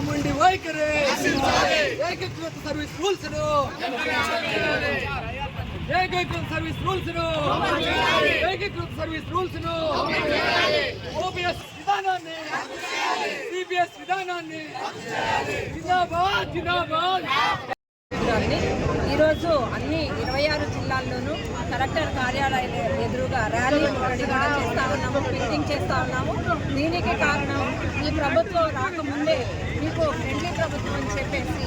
మొండి వైఖరి ఏకీకృత సర్వీస్ రూల్స్ ఓపీఎస్ విధానాన్ని సిబిఎస్ విధానాన్ని జిందాబాద్ జిందాబాద్. ఈరోజు అన్ని 26 జిల్లాల్లోనూ కలెక్టర్ కార్యాలయం ఎదురుగా ర్యాలీ రెడీగా చేస్తా ఉన్నాము, పికెటింగ్ చేస్తా ఉన్నాము. దీనికి కారణం ఈ ప్రభుత్వం రాకముందే మీకు ఫ్రెండ్లీ ప్రభుత్వం అని చెప్పేసి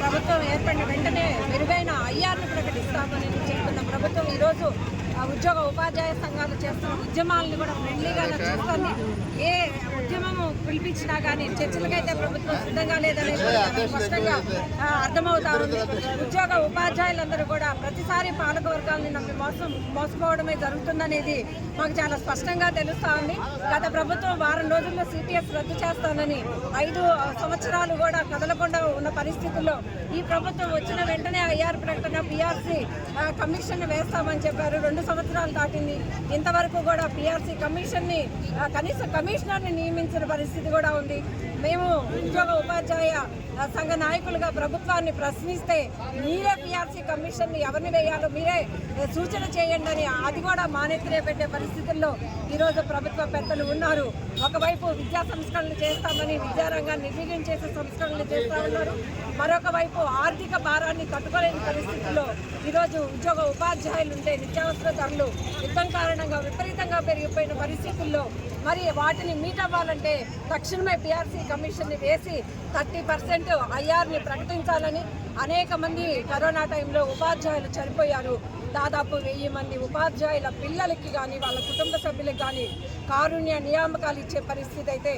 ప్రభుత్వం ఏర్పడిన వెంటనే మెరుగైన ఐఆర్ను ప్రకటిస్తామని చెప్తున్న ప్రభుత్వం ఈరోజు ఉద్యోగ ఉపాధ్యాయ సంఘాలు చేస్తున్న ఉద్యమాలను కూడా ఫ్రెండ్లీగా చూస్తుంది. ఏ ఉద్యమము పిలిపించినా కానీ చర్చలకైతే ప్రభుత్వం సిద్ధంగా లేదనేది స్పష్టంగా అర్థమవుతా ఉంది. ఉద్యోగ ఉపాధ్యాయులందరూ కూడా ప్రతిసారి పాలక వర్గాలని నమ్మి మోసపోవడమే జరుగుతుందనేది మాకు చాలా స్పష్టంగా తెలుస్తూ ఉంది. గత ప్రభుత్వం వారం రోజుల్లో సిపిఎస్ రద్దు చేస్తానని 5 సంవత్సరాలు కూడా కదలకుండా ఉన్న పరిస్థితుల్లో ఈ ప్రభుత్వం వచ్చిన వెంటనే ఐఆర్ ప్రకటన పిఆర్సీ కమిషన్ వేస్తామని చెప్పారు. 2 సంవత్సరాలు దాటింది, ఇంతవరకు కూడా పిఆర్సీ కమిషన్ని కనీసం కమిషనర్ని నియమించిన పరిస్థితి కూడా ఉంది. మేము ఉద్యోగ ఉపాధ్యాయ సంఘ నాయకులుగా ప్రభుత్వాన్ని ప్రశ్నిస్తే మీరే పిఆర్సీ కమిషన్ని ఎవరిని వేయాలో మీరే సూచన చేయండి అని అది కూడా మానెత్తినే పెట్టే పరిస్థితుల్లో ఈరోజు ప్రభుత్వ పెద్దలు ఉన్నారు. ఒకవైపు విద్యా సంస్కరణలు చేస్తామని విద్యారంగాన్ని నిర్వీర్యం చేసే సంస్కరణలు చేస్తూ ఉన్నారు. మరొక వైపు ఆర్థిక భారాన్ని తట్టుకోలేని పరిస్థితుల్లో ఈరోజు ఉద్యోగ ఉపాధ్యాయులు ఉంటే నిత్యావసర ధరలు యుద్ధం కారణంగా విపరీతంగా పెరిగిపోయిన పరిస్థితుల్లో మరి వాటిని మీట్ అవ్వాలంటే తక్షణమే పిఆర్సీ కమిషన్ని వేసి 30% ఐఆర్ని ప్రకటించాలని అనేక మంది కరోనా టైంలో ఉపాధ్యాయులు చనిపోయారు. దాదాపు 1000 మంది ఉపాధ్యాయుల పిల్లలకి కానీ వాళ్ళ కుటుంబ సభ్యులకు కానీ కారుణ్య నియామకాలు ఇచ్చే పరిస్థితి అయితే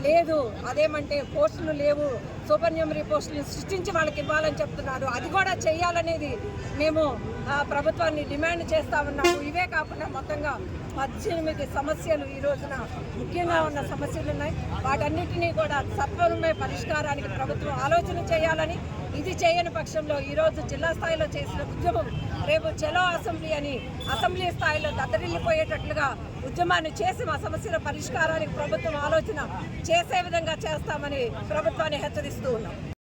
లేదు. అదేమంటే పోస్టులు లేవు, సూపర్ న్యూమరీ పోస్టులు సృష్టించి వాళ్ళకి ఇవ్వాలని చెప్తున్నారు. అది కూడా చేయాలనేది మేము ప్రభుత్వాన్ని డిమాండ్ చేస్తూ ఉన్నాము. ఇవే కాకుండా మొత్తంగా 18 సమస్యలు ఈ రోజున ముఖ్యంగా ఉన్న సమస్యలు ఉన్నాయి. వాటన్నిటినీ కూడా సత్వరమే పరిష్కారానికి ప్రభుత్వం ఆలోచన చేయాలని, ఇది చేయని పక్షంలో ఈరోజు జిల్లా స్థాయిలో చేసిన ఉద్యమం రేపు చలో అసెంబ్లీ అని అసెంబ్లీ స్థాయిలో దద్దరిల్లిపోయేటట్లుగా ఉద్యమాన్ని చేసి మా సమస్యల పరిష్కారానికి ప్రభుత్వం ఆలోచన చేసే విధంగా చేస్తామని ప్రభుత్వాన్ని హెచ్చరిస్తూ ఉన్నాం.